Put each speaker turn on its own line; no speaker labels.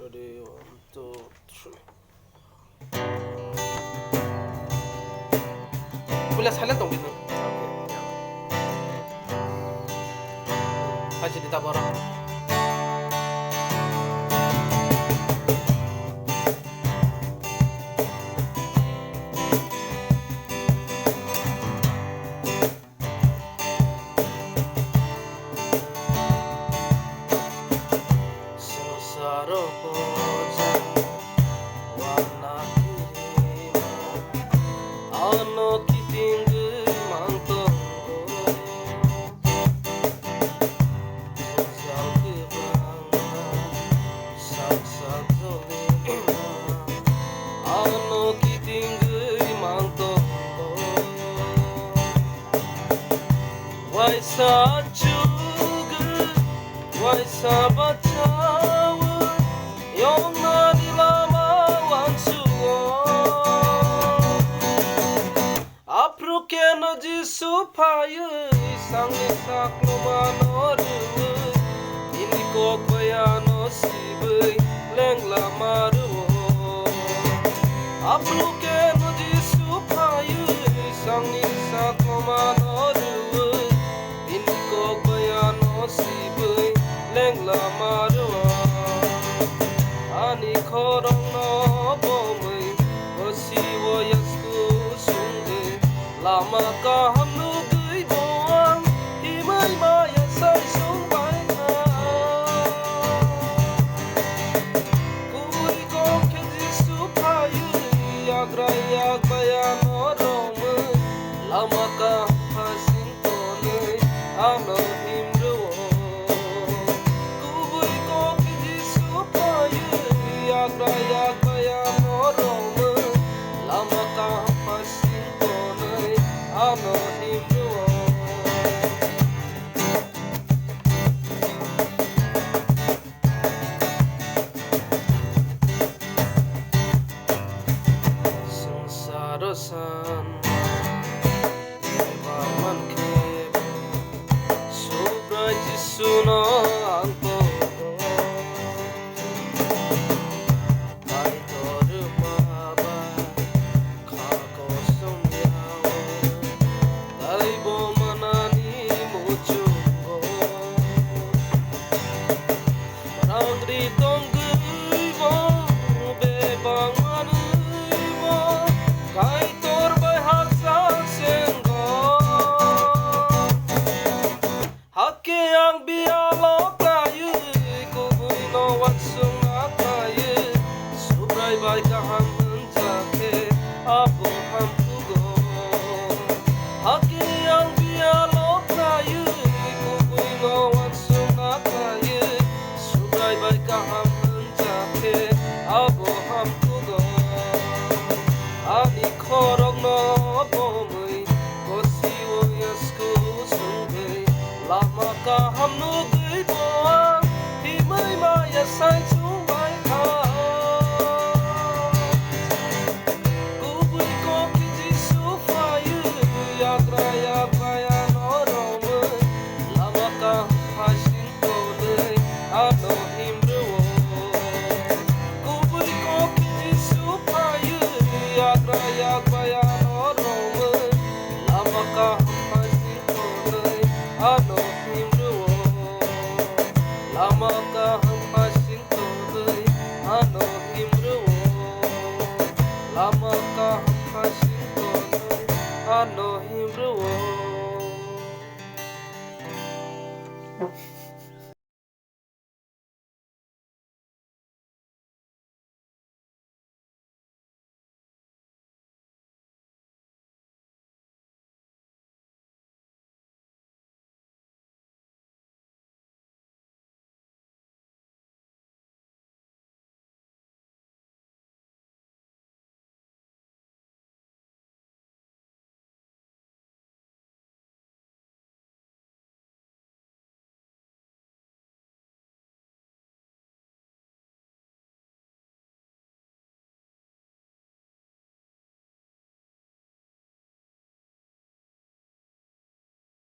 Ready, one, two, three. Boleh silent dong gitu. Aja ditabarang. Sengsara bojan warna kirima ano kitinggi mantong sejal kebangan saksa zolima ano kitinggi mantong waisa juga waisa bacawa yung nadilaman suwa apro ke no jisu payu isang isak no manoru ini ko bayano sibai leng lamaru apro ke no jisu payu isang isak no manoru ini ko bayano sibai leng lamaru ani khorong no bomai basiwo yasku sungge lama ka hamnu gui boang himai maya sai sung bai na kui ko kheji su phayu yagra yak bayan rom lama ka hasin to ne ano himru kui ko kheji su phayu yagra yak bayan rom lama ka hasin to ne ano himru sengsara san dewaman ke subraji suno angko kai toru maba kako somyawa daibo manani muchungo marangri tongguibo bebang manuibo kai tor bai haksa sengo hakke ang bialo kayu kubui no watsung akayu subrai bai kaham menjake apo hampugo hakke ang bialo kayu kubui no watsung akayu subrai bai kaham